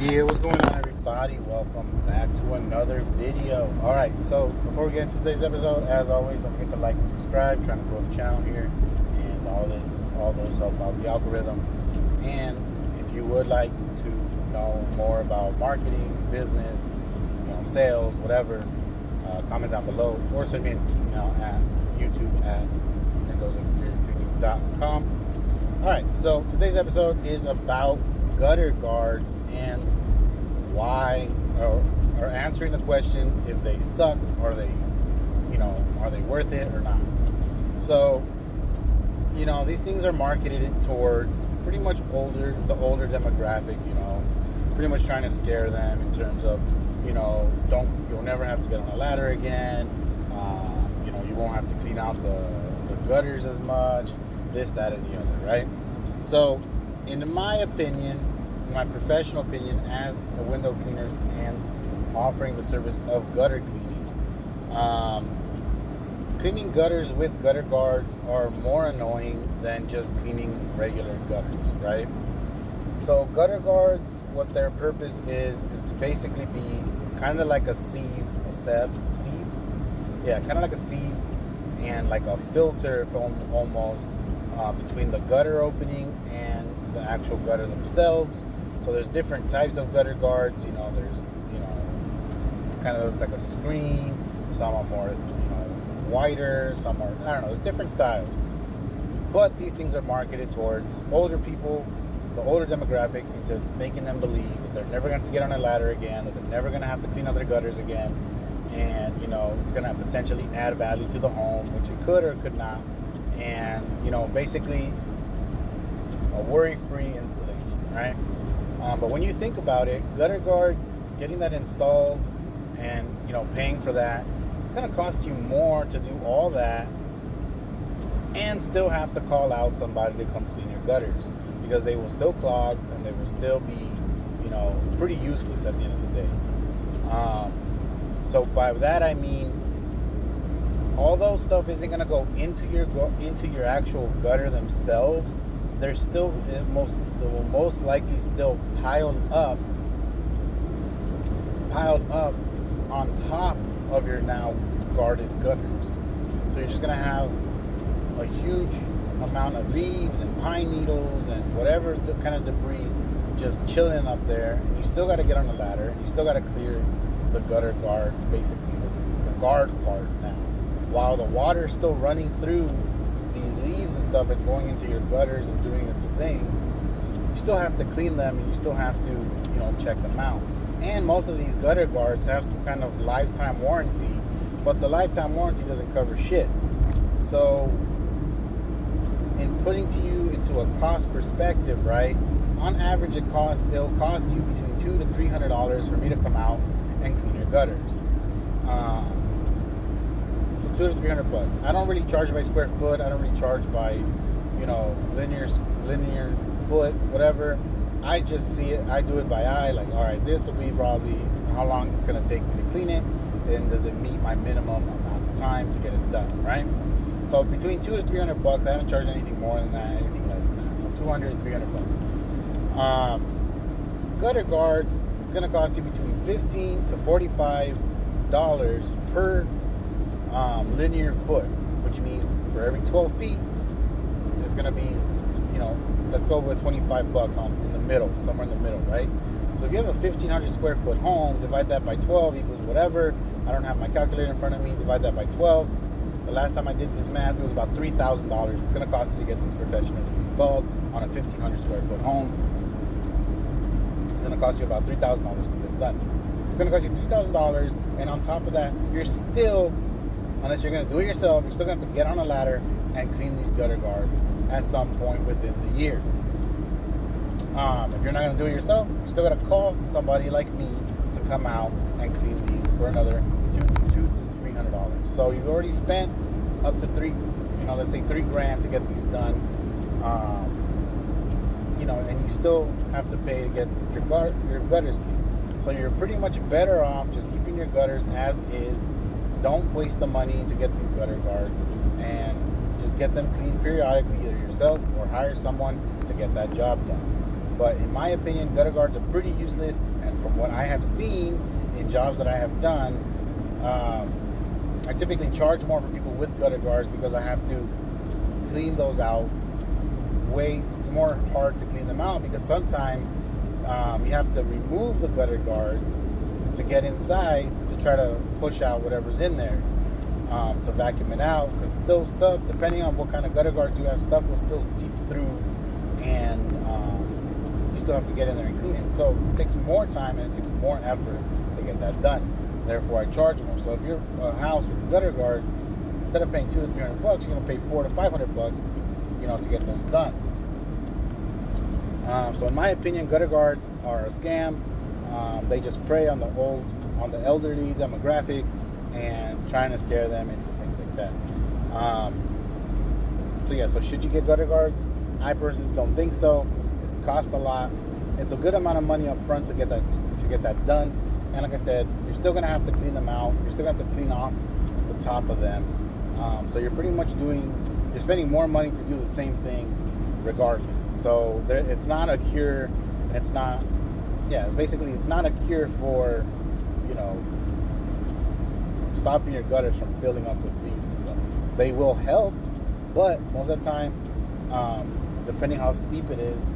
Yeah, what's going on, everybody? Welcome back to another video. All right, so before we get into today's episode, as always, don't forget to like and subscribe. Trying to grow the channel here, and all those help out the algorithm. And if you would like to know more about marketing, business, sales, whatever, comment down below or send me an email at youtube@mendozexteriorcleaning.com. All right, so today's episode is about gutter guards and why, or answering the question if they suck, or are they worth it or not. So, these things are marketed towards pretty much the older demographic, pretty much trying to scare them in terms of, you'll never have to get on a ladder again. You won't have to clean out the gutters as much, this, that, and the other, right? So, in my professional opinion, as a window cleaner and offering the service of gutter cleaning, cleaning gutters with gutter guards are more annoying than just cleaning regular gutters, right? So gutter guards, what their purpose is to basically be kind of like a sieve, kind of like a sieve and like a filter almost between the gutter opening and the actual gutter themselves. So there's different types of gutter guards. There's kind of looks like a screen. Some are more wider. Some are, I don't know. There's different styles. But these things are marketed towards older people, the older demographic, into making them believe that they're never going to get on a ladder again, that they're never going to have to clean out their gutters again, and it's going to potentially add value to the home, which it could or could not, and basically a worry-free installation, right? But when you think about it, gutter guards, getting that installed and paying for that, it's going to cost you more to do all that and still have to call out somebody to come clean your gutters, because they will still clog and they will still be pretty useless at the end of the day. So by that I mean, although stuff isn't going to go into your actual gutter themselves, they're still they will most likely still piled up on top of your now guarded gutters. So you're just going to have a huge amount of leaves and pine needles and whatever kind of debris just chilling up there, and you still got to get on the ladder, and you still got to clear the gutter guard, basically the guard part now, while the water is still running through these leaves and stuff and going into your gutters and doing its thing. You still have to clean them, and you still have to check them out. And most of these gutter guards have some kind of lifetime warranty, but the lifetime warranty doesn't cover shit. So in putting to you into a cost perspective, right, on average it'll cost you between $200 to $300 for me to come out and clean your gutters. So $200 to $300. I don't really charge by square foot. I don't really charge by linear foot, whatever. I just see it. I do it by eye. Like, all right, this will be probably how long it's going to take me to clean it, and does it meet my minimum amount of time to get it done, right? So between $200 to $300, I haven't charged anything more than that, anything less than that. So $200 to $300. Gutter guards, it's going to cost you between $15 to $45 per linear foot, which means for every 12 feet, there's going to be, let's go with $25 in the middle, somewhere in the middle, right? So if you have a 1,500 square foot home, divide that by 12 equals whatever. I don't have my calculator in front of me. Divide that by 12. The last time I did this math, it was about $3,000. It's going to cost you to get these professionally installed on a 1,500 square foot home. It's going to cost you about $3,000 to get it done. It's going to cost you $3,000, and on top of that, you're still, unless you're going to do it yourself, you're still going to have to get on a ladder and clean these gutter guards at some point within the year. If you're not going to do it yourself, you still got to call somebody like me to come out and clean these for another $200 to $300. So you've already spent up to let's say $3,000 to get these done. And you still have to pay to get your gutters cleaned. So you're pretty much better off just keeping your gutters as is. Don't waste the money to get these gutter guards, and just get them cleaned periodically, either yourself or hire someone to get that job done. But in my opinion, gutter guards are pretty useless. And from what I have seen in jobs that I have done, I typically charge more for people with gutter guards because I have to clean those out. It's more hard to clean them out because sometimes you have to remove the gutter guards to get inside to try to push out whatever's in there, to vacuum it out, because still stuff, depending on what kind of gutter guards you have, stuff will still seep through, and you still have to get in there and clean it. So it takes more time and it takes more effort to get that done. Therefore, I charge more. So if you're a house with gutter guards, instead of paying $200 to $300, you're going to pay $400 to $500, to get those done. So in my opinion, gutter guards are a scam. They just prey on the elderly demographic and trying to scare them into things like that. So should you get gutter guards? I personally don't think so. It costs a lot. It's a good amount of money up front to get that done. And like I said, you're still gonna have to clean them out. You're still gonna have to clean off the top of them. So you're pretty much you're spending more money to do the same thing regardless. So it's not a cure, and it's not a cure for, stopping your gutters from filling up with leaves and stuff. They will help, but most of the time, depending how steep it is,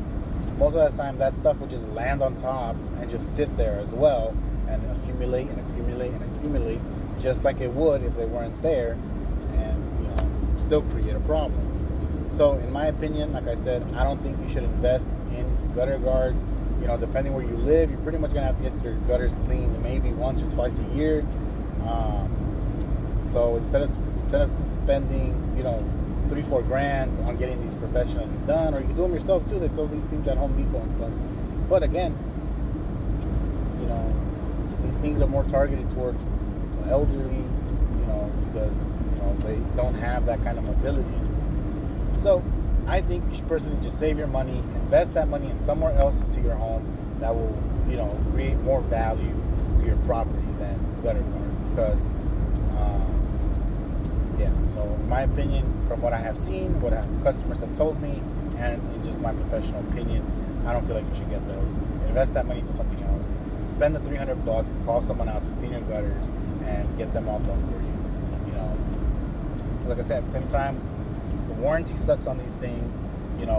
most of the time that stuff will just land on top and just sit there as well and accumulate and accumulate and accumulate, just like it would if they weren't there, and still create a problem. So in my opinion, like I said, I don't think you should invest in gutter guards. Depending where you live, you're pretty much gonna have to get your gutters cleaned maybe once or twice a year. So instead of spending $3-4 grand on getting these professionally done, or you can do them yourself too. They sell these things at Home Depot and stuff. But again, these things are more targeted towards the elderly, because they don't have that kind of mobility. So I think you should personally just save your money, invest that money in somewhere else into your home that will, create more value to your property than gutter guards. Because, so in my opinion, from what I have seen, what customers have told me, and in just my professional opinion, I don't feel like you should get those. Invest that money into something else. Spend the $300 to call someone out to clean your gutters and get them all done for you. Like I said, at the same time, the warranty sucks on these things. The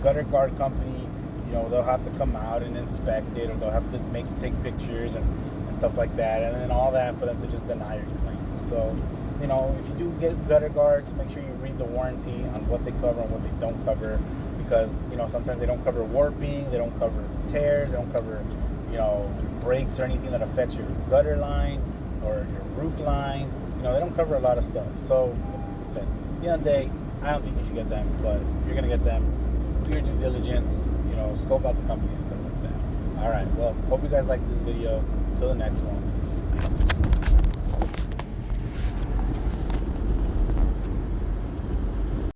gutter guard company, they'll have to come out and inspect it, or they'll have to make you take pictures and stuff like that, and then all that for them to just deny your claim. So, if you do get gutter guards, make sure you read the warranty on what they cover and what they don't cover, because, sometimes they don't cover warping, they don't cover tears, they don't cover, breaks or anything that affects your gutter line or your roof line. They don't cover a lot of stuff. So, like I said, at the end of the day, I don't think you should get them, but if you're going to get them, do your due diligence, scope out the company and stuff like that. All right, well, hope you guys like this video. Until the next one. Peace.